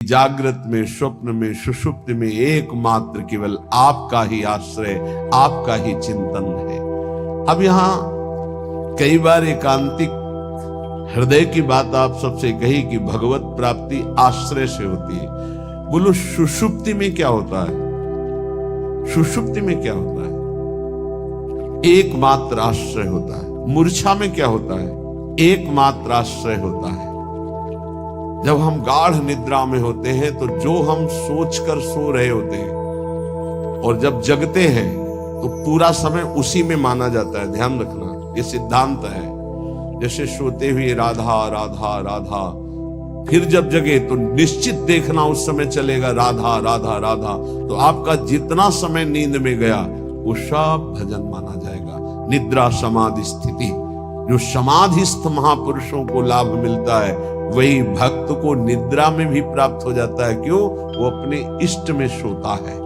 जागृत में, स्वप्न में, सुषुप्ति में एकमात्र केवल आपका ही आश्रय, आपका ही चिंतन है। अब यहां कई बार एकांतिक हृदय की बात आप सबसे कही कि भगवत प्राप्ति आश्रय से होती है। बोलो सुषुप्ति में क्या होता है? सुषुप्ति में क्या होता है? एकमात्र आश्रय होता है। मूर्छा में क्या होता है? एकमात्र आश्रय होता है। जब हम गाढ़ निद्रा में होते हैं तो जो हम सोचकर सो रहे होते हैं और जब जगते हैं तो पूरा समय उसी में माना जाता है। ध्यान रखना, ये सिद्धांत है। जैसे सोते हुए राधा राधा राधा, फिर जब जगे तो निश्चित देखना उस समय चलेगा राधा राधा राधा। तो आपका जितना समय नींद में गया वो सब भजन माना जाएगा। निद्रा समाधि स्थिति, जो समाधिस्थ महापुरुषों को लाभ मिलता है वही भक्त को निद्रा में भी प्राप्त हो जाता है। क्यों? वो अपने इष्ट में सोता है,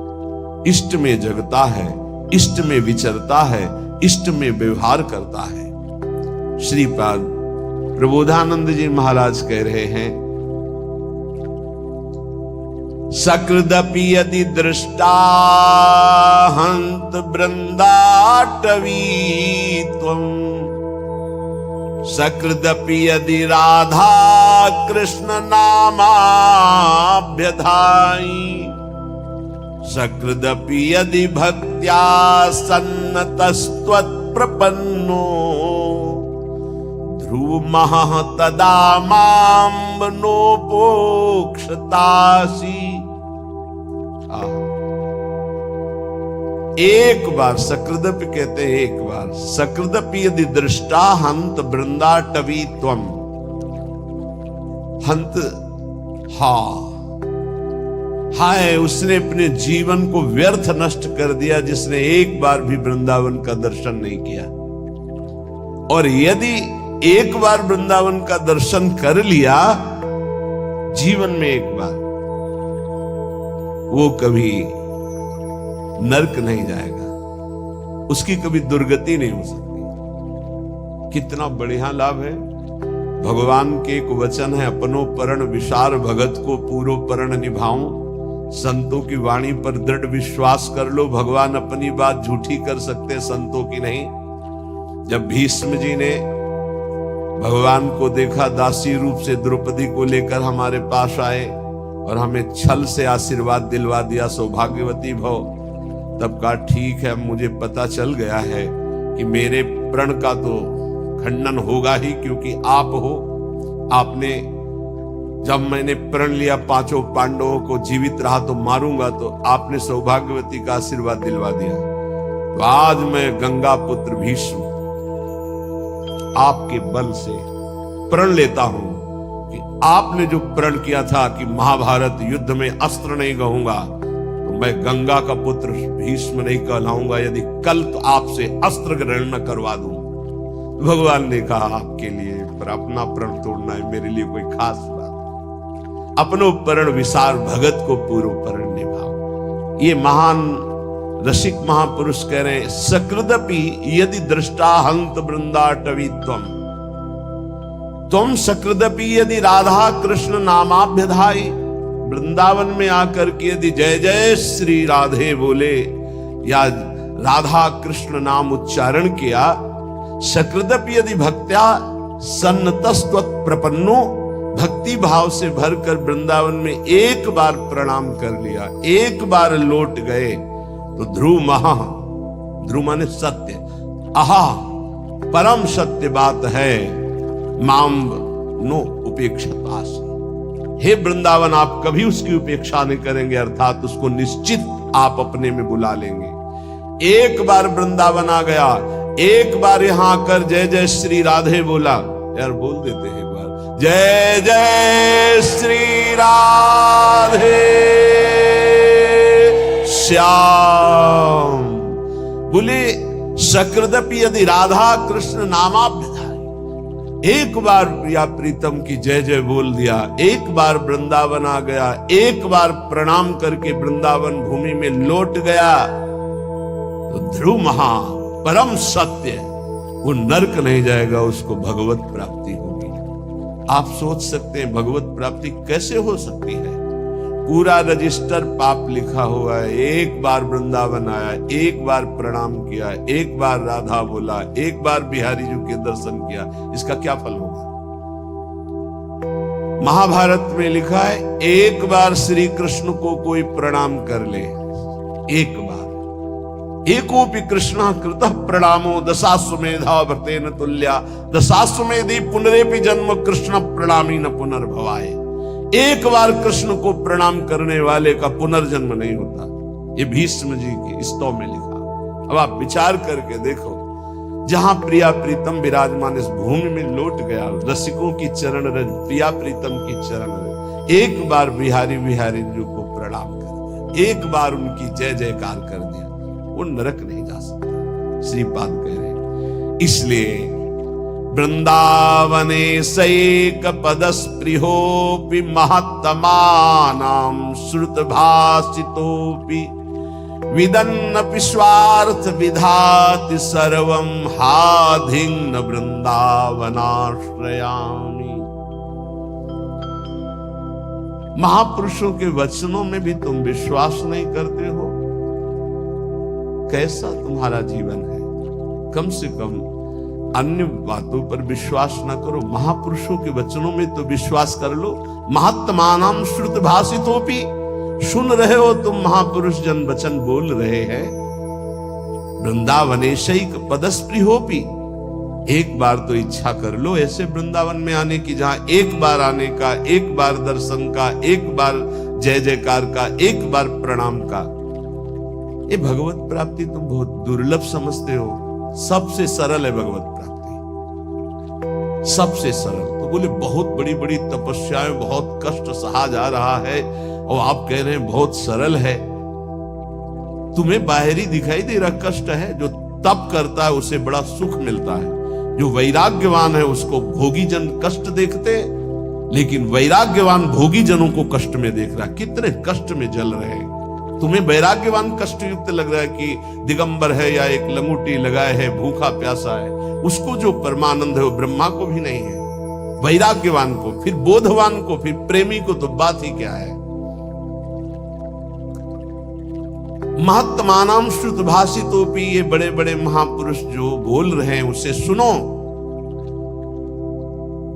इष्ट में जगता है, इष्ट में विचरता है, इष्ट में व्यवहार करता है। श्रीपाद प्रबोधानंद जी महाराज कह रहे हैं, सकृदपि यदि दृष्टा हंत वृंदाटवी त्वं, सकृदपि यदि राधा कृष्ण नामाभ्यधायि, सकृदपि यदि भक्त्या सन्नतस्त्वत्प्रपन्नो, ध्रुवमः तदा मां नोपोक्षतासि। एक बार सकृदपि कहते हैं, एक बार सकृदपि यदि दृष्टा हंत वृंदाटवी त्वं, हंत हाय उसने अपने जीवन को व्यर्थ नष्ट कर दिया जिसने एक बार भी वृंदावन का दर्शन नहीं किया। और यदि एक बार वृंदावन का दर्शन कर लिया जीवन में एक बार, वो कभी नरक नहीं जाएगा, उसकी कभी दुर्गति नहीं हो सकती। कितना बढ़िया लाभ है। भगवान के एक वचन है, अपनो परण विशार भगत को पूरो परण निभाऊं। संतों की वाणी पर दृढ़ विश्वास कर लो, भगवान अपनी बात झूठी कर सकते, संतों की नहीं। जब भीष्म जी ने भगवान को देखा, दासी रूप से द्रौपदी को लेकर हमारे पास आए और हमें छल से आशीर्वाद दिलवा दिया, सौभाग्यवती भव। तब कहा ठीक है, मुझे पता चल गया है कि मेरे प्रण का तो खंडन होगा ही, क्योंकि आप हो। आपने जब मैंने प्रण लिया पांचों पांडवों को जीवित रहा तो मारूंगा, तो आपने सौभाग्यवती का आशीर्वाद दिलवा दिया। तो आज मैं गंगा पुत्र भीष्म आपके बल से प्रण लेता हूं कि आपने जो प्रण किया था कि महाभारत युद्ध में अस्त्र नहीं कहूंगा, तो मैं गंगा का पुत्र भीष्म नहीं कहलाऊंगा यदि कल तो आपसे अस्त्र ग्रहण न करवा दूं। भगवान ने कहा आपके लिए, पर अपना प्रण तोड़ना है मेरे लिए कोई खास बात। अपनो परण विसार भगत को पूर्व परण निभाओ। ये महान रसिक महापुरुष कह रहे हैं, सकृदपि यदि दृष्टा हंत वृंदाटवी त्वं, तुम सकृदपि यदि राधा कृष्ण नामाभ्यधाई, वृंदावन में आकर के यदि जय जय श्री राधे बोले या राधा कृष्ण नाम उच्चारण किया, सकृदपि यदि भक्त्या सन्नतस्त्वत् प्रपन्नो, भक्ति भाव से भरकर वृंदावन में एक बार प्रणाम कर लिया, एक बार लौट गए, तो ध्रुव महा, ध्रुव माने सत्य, आहा परम सत्य बात है, माम्ब नो उपेक्षास। हे वृंदावन, आप कभी उसकी उपेक्षा नहीं करेंगे, अर्थात उसको निश्चित आप अपने में बुला लेंगे। एक बार वृंदावन आ गया, एक बार यहां आकर जय जय श्री राधे बोला, यार बोल देते हैं एक बार, जय जय श्री राधे श्याम। बोले सकृदपि यदि राधा कृष्ण नामाभ्यधाई, एक बार प्रिया प्रीतम की जय जय बोल दिया, एक बार वृंदावन आ गया, एक बार प्रणाम करके वृंदावन भूमि में लौट गया, तो ध्रुव महा परम सत्य, वो नरक नहीं जाएगा, उसको भगवत प्राप्ति होगी। आप सोच सकते हैं भगवत प्राप्ति कैसे हो सकती है? पूरा रजिस्टर पाप लिखा हुआ है। एक बार वृंदावन आया, एक बार प्रणाम किया, एक बार राधा बोला, एक बार बिहारी जी के दर्शन किया, इसका क्या फल होगा? महाभारत में लिखा है एक बार श्री कृष्ण को कोई प्रणाम कर ले, एक बार, एकोपि कृष्ण कृतः प्रणामो दशाश्वमेधा व्रतेन तुल्या दशाश्वमेधि पुनरेपि जन्म कृष्ण प्रणामी न पुनर्भवाय। एक बार कृष्ण को प्रणाम करने वाले का पुनर्जन्म नहीं होता। ये भीष्म जी के स्तव में लिखा। अब आप विचार करके देखो, जहां प्रिया प्रीतम विराजमान इस भूमि में लौट गया, रसिकों की चरण रज, प्रिया प्रीतम की चरण रज, एक बार बिहारी बिहारी जी को प्रणाम कर दिया, एक बार उनकी जय जयकार कर दिया, वो नरक नहीं जा सकता। श्रीपाद कह रहे इसलिए वृंदावने सैक पदस्पृहोपि महत्तमानां श्रुत भाषितोपि विदन्नपि स्वार्थ विधाति सर्वं हाधिं वृंदावनाश्रयामि। महापुरुषों के वचनों में भी तुम विश्वास नहीं करते हो? कैसा तुम्हारा जीवन है? कम से कम अन्य बातों पर विश्वास न करो, महापुरुषों के वचनों में तो विश्वास कर लो। महात्मानां श्रुत भाषितोपि, सुन रहे हो तुम, महापुरुष जन वचन बोल रहे हैं। वृंदावनेशैक पदस्पृहोपि, एक बार तो इच्छा कर लो ऐसे वृंदावन में आने की, जहां एक बार आने का, एक बार दर्शन का, एक बार जय जयकार का, एक बार प्रणाम का। ये भगवत प्राप्ति तुम बहुत दुर्लभ समझते हो। सबसे सरल है भगवत प्राप्ति, सबसे सरल। तो बोले बहुत बड़ी बड़ी तपस्याएं, बहुत कष्ट सहा जा रहा है, और आप कह रहे हैं बहुत सरल है। तुम्हें बाहरी दिखाई दे रहा कष्ट है, जो तप करता है उसे बड़ा सुख मिलता है। जो वैराग्यवान है उसको भोगी जन कष्ट देखते, लेकिन वैराग्यवान भोगी जनों को कष्ट में देख रहा है, कितने कष्ट में जल रहे हैं। तुम्हें वैराग्यवान कष्ट युक्त लग रहा है कि दिगंबर है या एक लंगोटी लगाए है, भूखा प्यासा है। उसको जो परमानंद है वो ब्रह्मा को भी नहीं है, वैराग्यवान को, फिर बोधवान को, फिर प्रेमी को तो बात ही क्या है। महत्मानां श्रुत भाषितोपि, ये बड़े बड़े महापुरुष जो बोल रहे हैं उसे सुनो।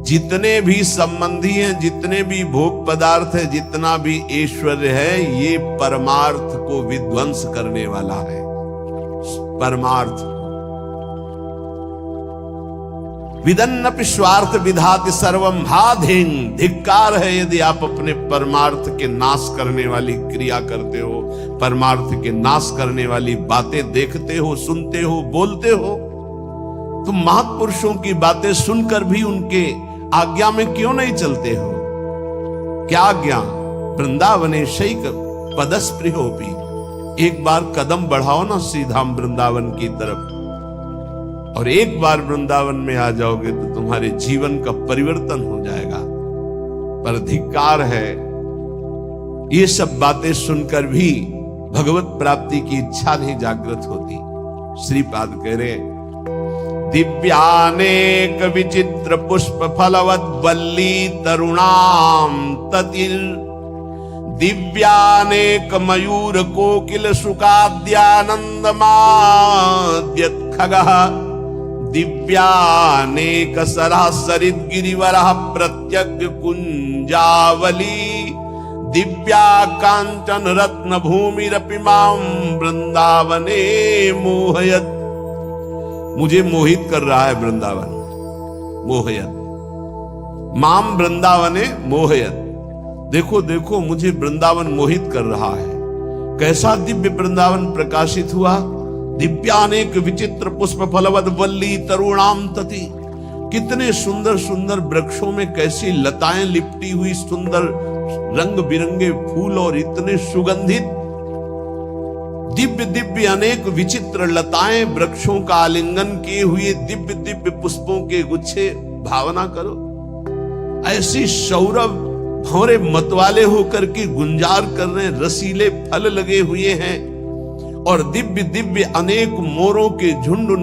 जितने भी संबंधी हैं, जितने भी भोग पदार्थ है, जितना भी ऐश्वर्य है, ये परमार्थ को विध्वंस करने वाला है। परमार्थ विदन्नपि स्वार्थ विधाति सर्वम हाधिं, धिक्कार है यदि आप अपने परमार्थ के नाश करने वाली क्रिया करते हो, परमार्थ के नाश करने वाली बातें देखते हो, सुनते हो, बोलते हो। तुम महापुरुषों की बातें सुनकर भी उनके आज्ञा में क्यों नहीं चलते हो? क्या आज्ञा? वृंदावने शैक पदस्पृहोपि, एक बार कदम बढ़ाओ ना सीधाम वृंदावन की तरफ, और एक बार वृंदावन में आ जाओगे तो तुम्हारे जीवन का परिवर्तन हो जाएगा। पर धिक्कार है, ये सब बातें सुनकर भी भगवत प्राप्ति की इच्छा नहीं जागृत होती। श्रीपाद कह रहे दिव्यानेक विचित्र पुष्प फलवत वल्ली तरुणाम ततिर, दिव्यानेक मयूर कोकिल सुखाद्यानंद माद्यत खगः, दिव्यानेक सरासरित गिरिवरः प्रत्यग्र कुंजावली, दिव्या कांचन रत्न भूमिरपि मां वृंदावने मोहयत। मुझे मोहित कर रहा है वृंदावन, मोहयत माम वृंदावने मोहयत। देखो देखो मुझे वृंदावन मोहित कर रहा है। कैसा दिव्य वृंदावन प्रकाशित हुआ। दिव्यानेक विचित्र पुष्प फलवद वल्ली तरुणाम तति, कितने सुंदर सुंदर वृक्षों में कैसी लताएं लिपटी हुई, सुंदर रंग बिरंगे फूल और इतने सुगंधित दिव्य दिव्य अनेक विचित्र लताएं, वृक्षों का आलिंगन किए हुए दिव्य दिव्य पुष्पों के गुच्छे। भावना करो ऐसी सौरभ भौरे मतवाले होकर के गुंजार कर रहे, रसीले फल लगे हुए हैं, और दिव्य दिव्य अनेक मोरों के झुंड उन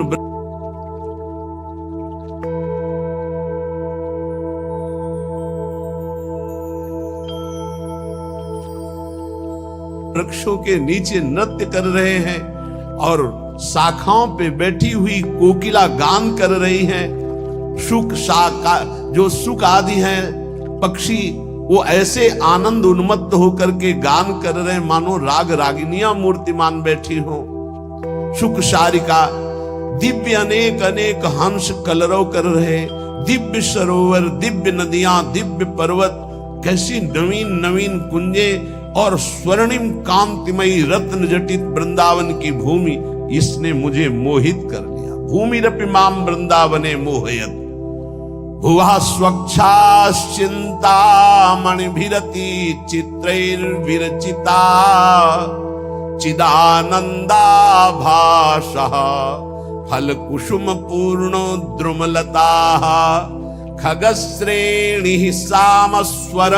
वृक्षों के नीचे नृत्य कर रहे हैं और शाखाओं पे बैठी हुई कोकिला गान कर रही हैं। शुक शाखा जो शुक आदि हैं पक्षी, वो ऐसे आनंद उन्मत्त होकर के गान कर रहे हैं मानो राग रागिनियां मूर्तिमान बैठी हो। शुक शारिका दिव्य अनेक अनेक हंस कलरव कर रहे, दिव्य सरोवर, दिव्य नदियां, दिव्य पर्वत, कैसी नवीन नवीन कुंजे और स्वर्णिम कांतिमयी रत्न जटित वृंदावन की भूमि, इसने मुझे मोहित कर लिया। भूमि रपि माम वृंदावने मोहयत भुवा स्वच्छाश्चिंता मणिभिरति चित्रैर्विरचिता चिदानंदा भाषः फल कुसुम पूर्ण द्रुमलता खगश्रेणी सामस्वर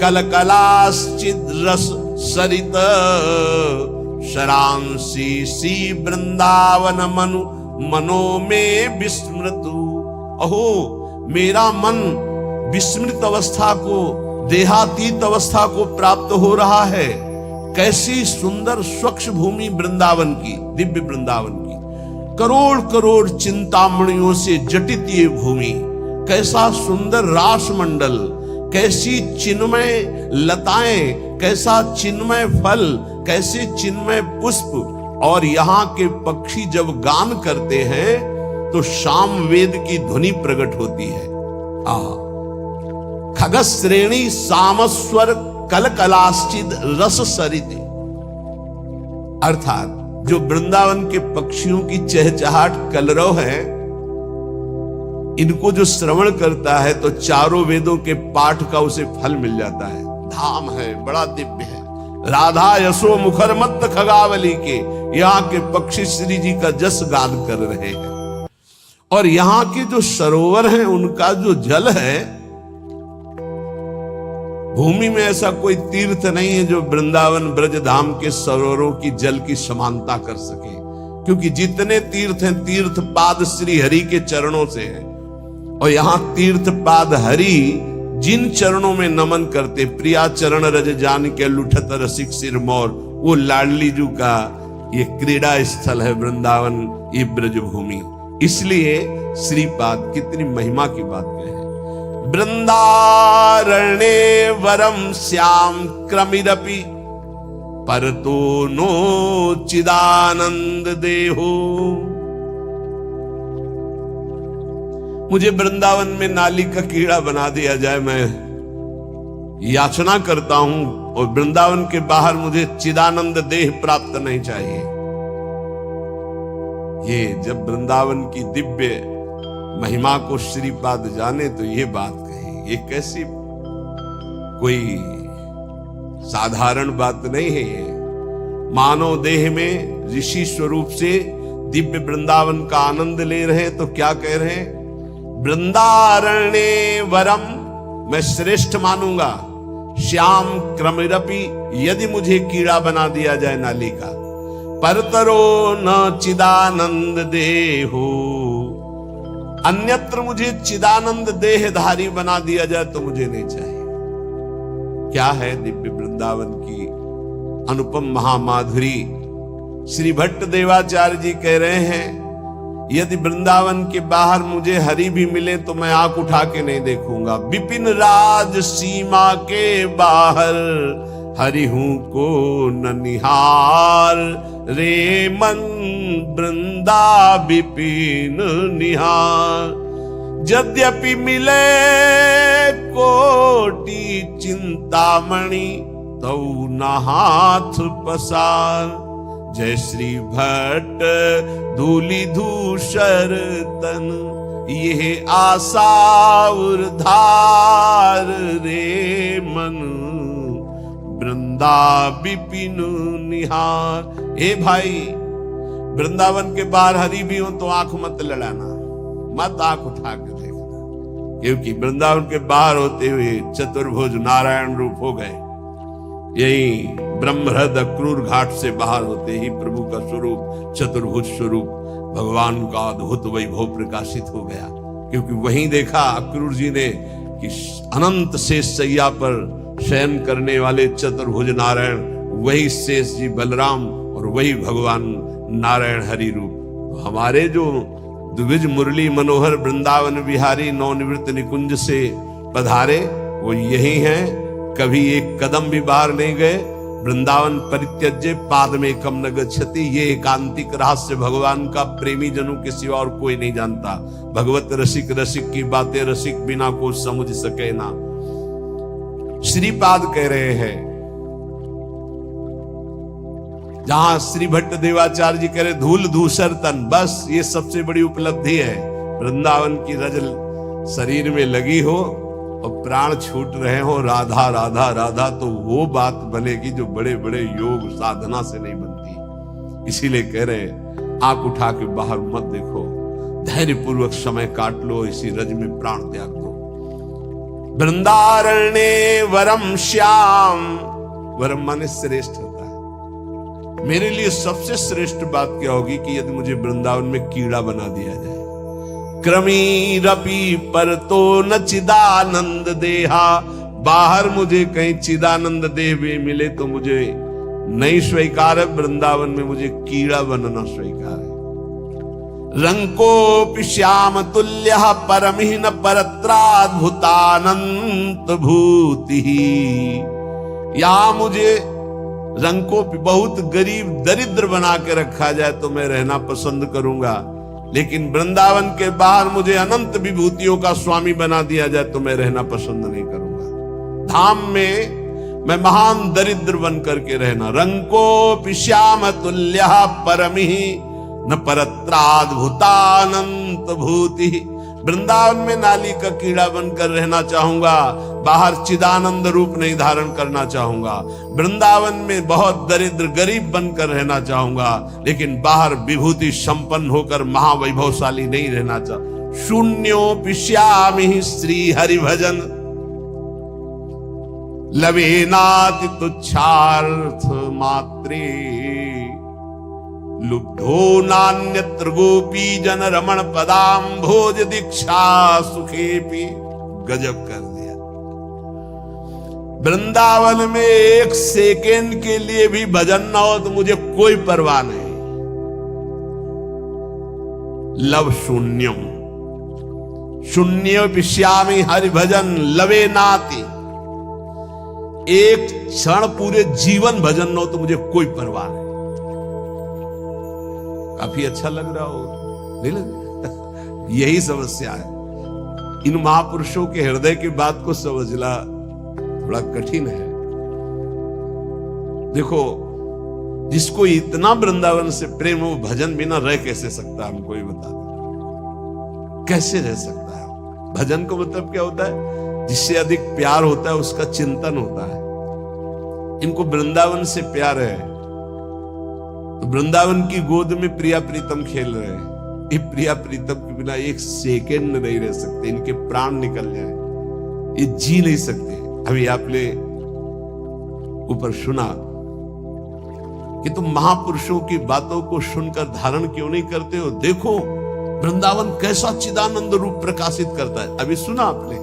कलकलाश्चिद रस सरित शरांसी सी वृंदावन मनु मनो में विस्मृतु। अहो मेरा मन विस्मृत अवस्था को, देहातीत अवस्था को प्राप्त हो रहा है। कैसी सुंदर स्वच्छ भूमि वृंदावन की, दिव्य वृंदावन की, करोड़ करोड़ चिंतामणियों से जटित ये भूमि, कैसा सुंदर रास मंडल, कैसी चिन्मय लताएं, कैसा चिन्मय फल, कैसे चिन्मय पुष्प, और यहाँ के पक्षी जब गान करते हैं तो शाम वेद की ध्वनि प्रकट होती है। खगश्रेणी सामस्वर कलकलाश्चिद रस सरित, अर्थात जो वृंदावन के पक्षियों की चहचहाट कलरव है, इनको जो श्रवण करता है तो चारों वेदों के पाठ का उसे फल मिल जाता है। धाम है, बड़ा दिव्य है। राधा यशो मुखर मत खगावली के यहाँ के पक्षी श्री जी का जस गान कर रहे हैं, और यहाँ के जो सरोवर हैं उनका जो जल है, भूमि में ऐसा कोई तीर्थ नहीं है जो वृंदावन ब्रज धाम के सरोवरों की जल की समानता कर सके, क्योंकि जितने तीर्थ हैं तीर्थ पाद श्री हरि के चरणों से है, और यहाँ तीर्थ पाद हरि जिन चरणों में नमन करते, प्रिया चरण रज जान के लुठत रसिक सिर मोर, वो लाडली जू का ये क्रीड़ा स्थल है वृंदावन, ये ब्रज भूमि। इसलिए श्रीपाद कितनी महिमा की बात कहे, वृंदारण्ये वरम श्याम क्रमिरपि परतो नो चिदानंद देहो। मुझे वृंदावन में नाली का कीड़ा बना दिया जाए, मैं याचना करता हूं, और वृंदावन के बाहर मुझे चिदानंद देह प्राप्त नहीं चाहिए। ये जब वृंदावन की दिव्य महिमा को श्रीपाद जाने तो ये बात कही, ये कैसी कोई साधारण बात नहीं है। ये मानव देह में ऋषि स्वरूप से दिव्य वृंदावन का आनंद ले रहे हैं, तो क्या कह रहे हैं, वृंदारण्ये वरम, मैं श्रेष्ठ मानूंगा, श्याम क्रमिरपि, यदि मुझे कीड़ा बना दिया जाए नाली का, परतरो न चिदानंद देहो, अन्यत्र मुझे चिदानंद देहधारी बना दिया जाए तो मुझे नहीं चाहिए। क्या है दिव्य वृंदावन की अनुपम महामाधुरी। श्री भट्ट देवाचार्य जी कह रहे हैं, यदि वृंदावन के बाहर मुझे हरि भी मिले तो मैं आंख उठा के नहीं देखूंगा। विपिन राज सीमा के बाहर हरि हूं को न निहार, रे मन वृंदा विपिन निहार। यद्यपि मिले कोटि चिंतामणि तौ न हाथ पसार। जय श्री भट्ट धूलि धूसर तन, ये आशा उर्धार, रे मन वृंदा विपिन निहार। हे भाई, वृंदावन के बाहर हरि भी हो तो आंख मत लड़ाना, मत आंख उठा के देखना, क्योंकि वृंदावन के बाहर होते हुए चतुर्भुज नारायण रूप हो गए। यही ब्रह्महृद क्रूर घाट से बाहर होते ही प्रभु का स्वरूप, चतुर्भुज स्वरूप भगवान का अद्भुत वैभव प्रकाशित हो गया, क्योंकि वहीं देखा अक्रूर जी ने कि अनंत शेष सैया पर शयन करने वाले चतुर्भुज नारायण वही शेष जी बलराम और वही भगवान नारायण हरि रूप। तो हमारे जो द्विज मुरली मनोहर वृंदावन विहारी नवनिवृत्त निकुंज से पधारे वो यही हैं, कभी एक कदम भी बाहर नहीं गए। वृंदावन परित्यज्य पाद में कम न गच्छति, ये एकांतिक रहस्य भगवान का प्रेमी जनों के सिवा और कोई नहीं जानता। भगवत रसिक रसिक की बातें रसिक बिना को समझ सके ना। श्रीपाद कह रहे हैं, जहां श्री भट्ट देवाचार्य जी कह रहे धूल धूसर तन, बस ये सबसे बड़ी उपलब्धि है। वृंदावन की रजल शरीर में लगी हो और प्राण छूट रहे हो राधा राधा राधा, तो वो बात बनेगी जो बड़े बड़े योग साधना से नहीं बनती। इसीलिए कह रहे आंख उठा के बाहर मत देखो, धैर्य पूर्वक समय काट लो, इसी रज में प्राण त्याग दो। वृंदारण्ये वरम श्याम, वरम माने श्रेष्ठ होता है। मेरे लिए सबसे श्रेष्ठ बात क्या होगी कि यदि मुझे वृंदावन में कीड़ा बना दिया जाए। क्रमीरपि पर तो न चिदानंद देहा, बाहर मुझे कहीं चिदानंद देह भी मिले तो मुझे नहीं स्वीकार है, वृंदावन में मुझे कीड़ा बनना स्वीकार है। रंकोपि श्याम तुल्य परमिह न परत्राद्भुतानंत भूति, या मुझे रंकोपि बहुत गरीब दरिद्र बना के रखा जाए तो मैं रहना पसंद करूंगा, लेकिन वृंदावन के बाहर मुझे अनंत विभूतियों का स्वामी बना दिया जाए तो मैं रहना पसंद नहीं करूंगा। धाम में मैं महान दरिद्र बन करके रहना। रंको श्याम तुल्य परमिहि न परत्राद्भुतानंत भूति, वृंदावन में नाली का कीड़ा बनकर रहना चाहूंगा, बाहर चिदानंद रूप नहीं धारण करना चाहूंगा। वृंदावन में बहुत दरिद्र गरीब बनकर रहना चाहूंगा, लेकिन बाहर विभूति संपन्न होकर महावैभवशाली नहीं रहना चाह। शून्योपि श्यामि श्री हरि भजन, लवेनाति तुच्छार्थ मात्रे, लुब्धो नान्यत्र गोपी जन रमण पदाम भोज दीक्षा सुखेपि। गजब कर दिया। वृंदावन में एक सेकेंड के लिए भी भजन ना हो तो मुझे कोई परवाह नहीं। लव शून्यम, शून्य विश्यामी हरि भजन लवे नाति, एक क्षण पूरे जीवन भजन ना हो तो मुझे कोई परवाह नहीं। काफी अच्छा लग रहा हो, नहीं लग? यही समस्या है। इन महापुरुषों के हृदय की बात को समझना थोड़ा कठिन है। देखो, जिसको इतना वृंदावन से प्रेम हो, भजन बिना रह कैसे सकता है? हमको ये बता दो, कैसे रह सकता है? भजन को मतलब क्या होता है? जिससे अधिक प्यार होता है उसका चिंतन होता है। इनको वृंदावन से प्यार है तो वृंदावन की गोद में प्रिया प्रीतम खेल रहे हैं। ये प्रिया प्रीतम के बिना एक सेकेंड नहीं रह सकते, इनके प्राण निकल जाए, ये जी नहीं सकते। अभी आपने ऊपर सुना कि तुम महापुरुषों की बातों को सुनकर धारण क्यों नहीं करते हो? देखो वृंदावन कैसा चिदानंद रूप प्रकाशित करता है। अभी सुना आपने,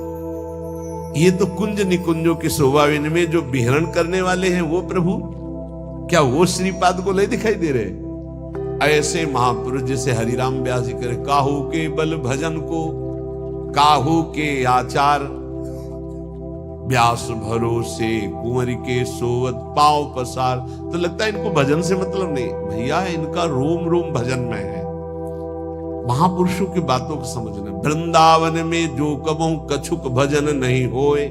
ये तो कुंज निकुंजों की शोभा में जो विहरण करने वाले हैं वो प्रभु, क्या वो श्रीपाद को नहीं दिखाई दे रहे? ऐसे महापुरुष जैसे हरिराम व्यास जी करे, काहू के बल भजन को काहू के आचार, व्यास भरोसे कुंवर के सोवत पांव पसार। तो लगता है इनको भजन से मतलब नहीं। भैया इनका रोम रोम भजन में है। महापुरुषों की बातों को समझना। वृंदावन में जो कबहू कछुक भजन नहीं होए,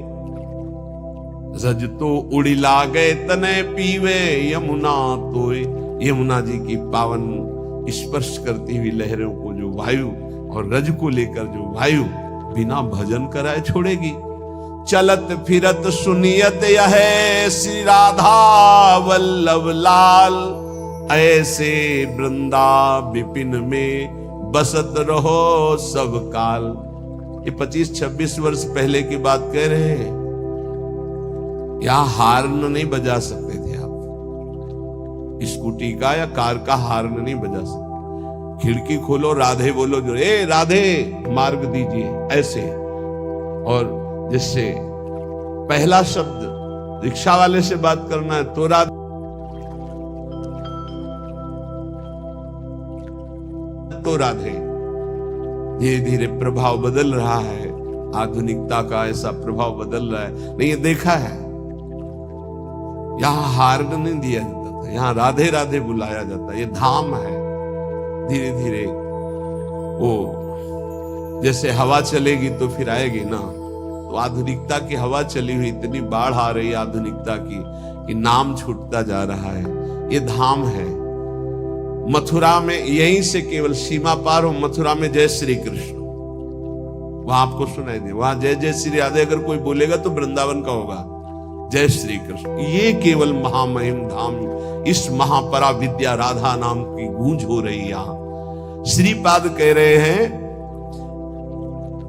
रज तो उड़ी लागे तने पीवे यमुना तोए। यमुना जी की पावन स्पर्श करती हुई लहरों को जो वायु और रज को लेकर जो वायु बिना भजन कराए छोड़ेगी। चलत फिरत सुनियत यह श्री राधा वल्लभ लाल, ऐसे वृंदा विपिन में बसत रहो सब काल। ये 25-26 वर्ष पहले की बात कह रहे हैं। यहां हार्न नहीं बजा सकते थे आप, स्कूटी का या कार का हार्न नहीं बजा सकते। खिड़की खोलो, राधे बोलो, जो ए राधे मार्ग दीजिए, ऐसे। और जिससे पहला शब्द रिक्शा वाले से बात करना है तो राधे, तो राधे। धीरे धीरे प्रभाव बदल रहा है, आधुनिकता का ऐसा प्रभाव बदल रहा है। नहीं, ये देखा है, यहां हार नहीं दिया जाता था, यहां राधे राधे बुलाया जाता। ये धाम है। धीरे धीरे वो जैसे हवा चलेगी तो फिर आएगी ना, तो आधुनिकता की हवा चली हुई, इतनी बाढ़ आ रही है आधुनिकता की कि नाम छूटता जा रहा है। ये धाम है। मथुरा में यहीं से केवल सीमा पार हो, मथुरा में जय श्री कृष्ण, वहां आपको सुनाई दे, वहां जय जय श्री राधे अगर कोई बोलेगा तो वृंदावन का होगा, जय श्री कृष्ण। ये केवल महामहिम धाम, इस महापरा विद्या राधा नाम की गूंज हो रही। यहां श्रीपाद कह रहे हैं,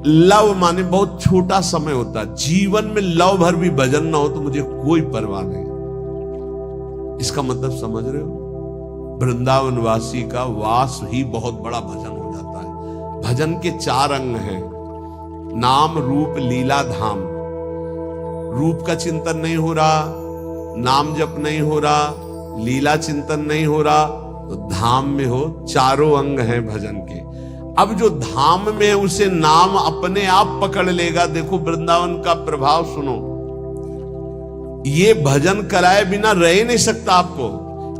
लव माने बहुत छोटा समय होता है, जीवन में लव भर भी भजन ना हो तो मुझे कोई परवाह नहीं। इसका मतलब समझ रहे हो? वृंदावन वासी का वास ही बहुत बड़ा भजन हो जाता है। भजन के 4 अंग हैं, नाम रूप लीला धाम। रूप का चिंतन नहीं हो रहा, नाम जप नहीं हो रहा, लीला चिंतन नहीं हो रहा, तो धाम में हो। 4 अंग हैं भजन के। अब जो धाम में उसे नाम अपने आप पकड़ लेगा। देखो वृंदावन का प्रभाव सुनो, ये भजन कराए बिना रह नहीं सकता आपको।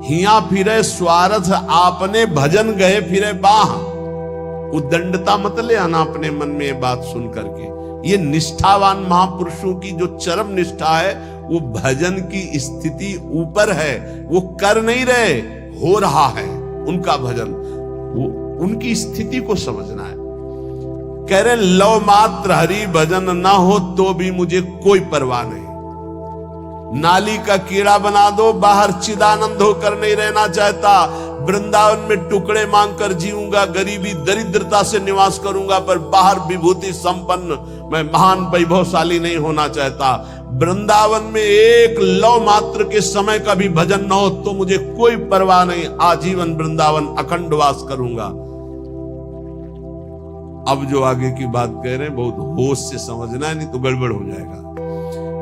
हिया फिरे स्वार्थ आपने भजन गए फिरे बाह। उद्दंडता मत ले आना अपने मन में ये बात सुन करके। ये निष्ठावान महापुरुषों की जो चरम निष्ठा है, वो भजन की स्थिति ऊपर है, वो कर नहीं रहे, हो रहा है उनका भजन। वो उनकी स्थिति को समझना है। कह रहे लव मात्र हरि भजन ना हो तो भी मुझे कोई परवाह नहीं। नाली का कीड़ा बना दो, बाहर चिदानंद होकर नहीं रहना चाहता। वृंदावन में टुकड़े मांगकर जीऊंगा, गरीबी दरिद्रता से निवास करूंगा, पर बाहर विभूति संपन्न मैं महान वैभवशाली नहीं होना चाहता। वृंदावन में एक लव मात्र के समय का भी भजन न हो तो मुझे कोई परवाह नहीं, आजीवन वृंदावन अखंड वास करूंगा। अब जो आगे की बात कह रहे हैं बहुत होश से समझना है, नहीं तो गड़बड़ हो जाएगा।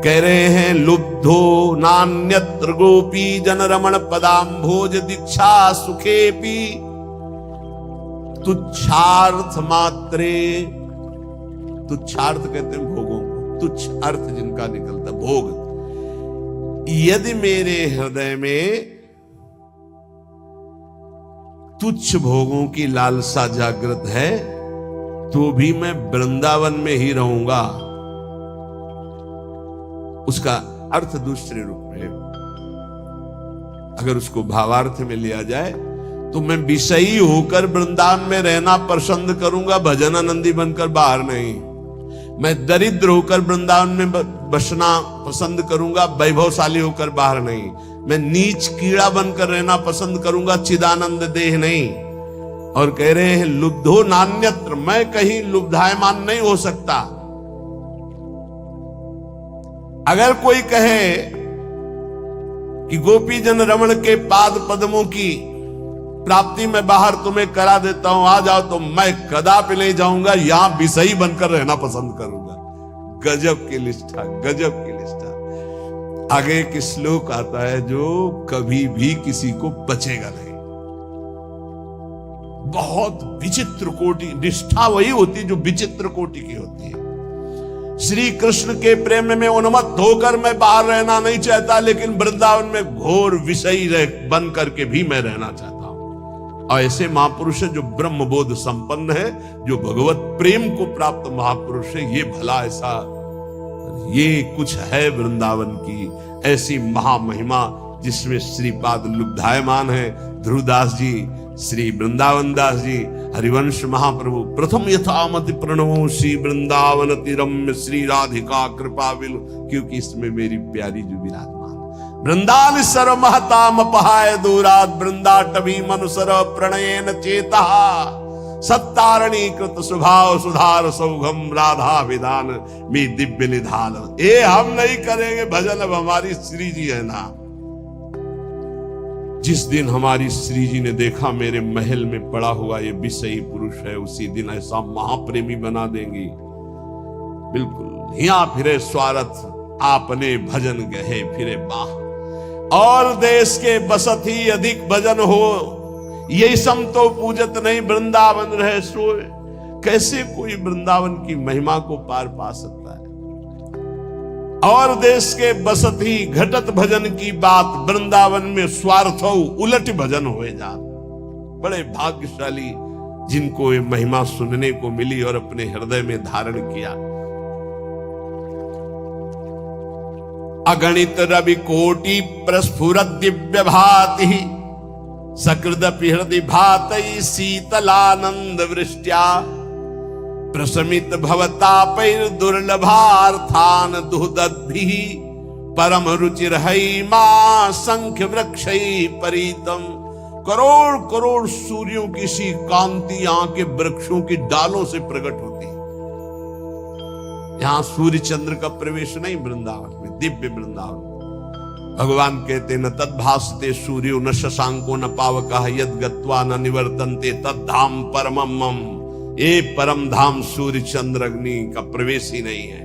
कह रहे हैं लुब्धो नान्यत्र गोपी जन रमण पदाम्भोज दीक्षा सुखेपी तुच्छार्थ मात्रे। तुच्छार्थ कहते हैं भोगों को, तुच्छ अर्थ जिनका निकलता भोग। यदि मेरे हृदय में तुच्छ भोगों की लालसा जागृत है तो भी मैं वृंदावन में ही रहूंगा। उसका अर्थ दूसरे रूप में, अगर उसको भावार्थ में लिया जाए तो मैं विषयी होकर वृंदावन में रहना पसंद करूंगा, भजनानंदी बनकर बाहर नहीं। मैं दरिद्र होकर वृंदावन में बसना पसंद करूंगा, वैभवशाली होकर बाहर नहीं। मैं नीच कीड़ा बनकर रहना पसंद करूंगा, चिदानंद देह नहीं। और कह रहे हैं लुब्धो नान्यत्र, मैं कहीं लुब्धायमान नहीं हो सकता। अगर कोई कहे कि गोपी जन रमण के पाद पद्मों की प्राप्ति में बाहर तुम्हें करा देता हूं, आ जाओ, तो मैं कदापि नहीं जाऊंगा, यहां विषयी बनकर रहना पसंद करूंगा। गजब की निष्ठा, गजब की निष्ठा। आगे एक श्लोक आता है जो कभी भी किसी को बचेगा नहीं। बहुत विचित्र कोटि निष्ठा वही होती है जो विचित्र कोटि की होती है। श्री कृष्ण के प्रेम में उन्मत्त होकर मैं बाहर रहना नहीं चाहता, लेकिन वृंदावन में घोर विषयी बन करके भी मैं रहना चाहता हूं। और ऐसे महापुरुष है जो ब्रह्म बोध संपन्न है, जो भगवत प्रेम को प्राप्त महापुरुष है। ये भला ऐसा, ये कुछ है वृंदावन की ऐसी महामहिमा जिसमें श्रीपाद लुब्धायमान है। ध्रुवदास जी, श्री वृंदावन दास जी, हरिवंश महाप्रभु, प्रथम यथामति प्रणवो श्री वृंदावन तिरम्य श्री राधिका कृपा विलु, क्योंकि इसमें मेरी प्यारी जो विराजमान। वृंदान सर्व महताम पहाय दूरात वृंदाटवी मनुसर प्रणयन चेता सत्तारणी कृत स्वभाव सुधार सौघम राधा विधान में दिव्य निधान। ये हम नहीं करेंगे भजन, अब हमारी श्री जी है ना। जिस दिन हमारी श्री जी ने देखा मेरे महल में पड़ा हुआ ये विषयी पुरुष है, उसी दिन ऐसा महाप्रेमी बना देंगी। बिल्कुल हिया फिरे स्वार्थ आपने भजन गए फिरे बाह। और देश के बसत ही अधिक भजन हो, ये सम तो पूजत नहीं वृंदावन रहे सोए। कैसे कोई वृंदावन की महिमा को पार पा सकता है? और देश के बसत ही घटत भजन की बात, वृंदावन में स्वार्थ हो उलट भजन होए जा। बड़े भाग्यशाली जिनको ये महिमा सुनने को मिली और अपने हृदय में धारण किया। अगणित रवि कोटि प्रस्फुरत दिव्य भाति, सकृदपि हृदि भातई शीतलानंद वृष्ट्या, प्रशमित भवतापैर दुर्लभार्थान दुहदद्भिः, परम रुचिर्है मां संख्य वृक्षै परीतम। करोड़ करोड़ सूर्यों की सी कांति यहां के वृक्षों की डालों से प्रकट होती है। यहां सूर्य चंद्र का प्रवेश नहीं, वृंदावन में दिव्य वृंदावन। भगवान कहते न तद्भासते सूर्यो न शशांको न पावकः, यद गत्वा न निवर्तन्ते तद्धाम परमम मम। ये परम धाम सूर्य चंद्र अग्नि का प्रवेश ही नहीं है।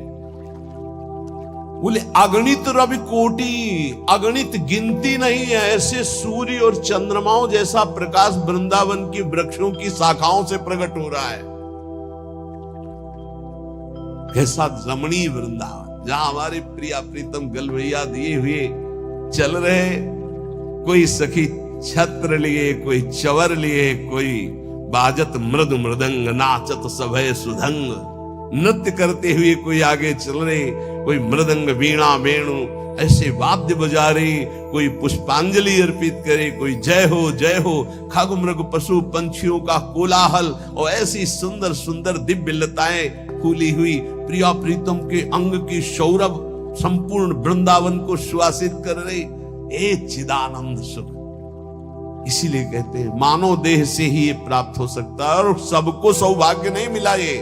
बोले अगणित रवि कोटि, अगणित गिनती नहीं है ऐसे सूर्य और चंद्रमाओं जैसा प्रकाश वृंदावन की वृक्षों की शाखाओं से प्रकट हो रहा है। कैसा रमणीय वृंदावन, जहां हमारे प्रिया प्रीतम गलवैया दिए हुए चल रहे, कोई सखी छत्र लिए, कोई चवर लिए, कोई बाजत मृद मृदंग, नाचत सभय सुधंग, नृत्य करते हुए कोई आगे चल रहे, कोई मृदंग वीणा वेणु ऐसे वाद्य बजा रहे, कोई पुष्पांजलि अर्पित करे, कोई जय हो खग मृग पशु पंछियों का कोलाहल, और ऐसी सुंदर सुंदर दिव्य लताएं फूली हुई प्रिया प्रीतम के अंग की सौरभ संपूर्ण वृंदावन को सुवासित कर रहे। एक चिदानंद सुख। इसीलिए कहते हैं मानव देह से ही ये प्राप्त हो सकता है, और सबको सौभाग्य नहीं मिला। ये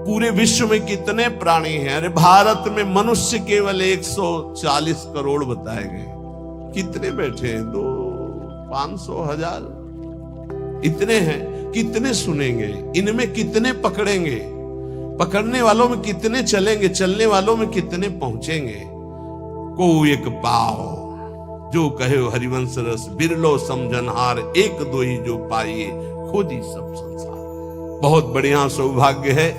पूरे विश्व में कितने प्राणी हैं? अरे भारत में मनुष्य केवल 140 करोड़ बताए गए। कितने बैठे हैं? 2, 500, 1000 इतने हैं। कितने सुनेंगे? इनमें कितने पकड़ेंगे? पकड़ने वालों में कितने चलेंगे? चलने वालों में कितने पहुंचेंगे? को एक पाओ जो कहे हरिवंश रस, बिरलो समझनहार, एक दो ही जो पाइए खुद ही सब संसार। बहुत बढ़िया सौभाग्य है।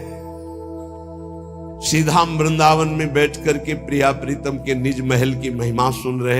सीधाम वृंदावन में बैठ करके प्रिया प्रीतम के निज महल की महिमा सुन रहे।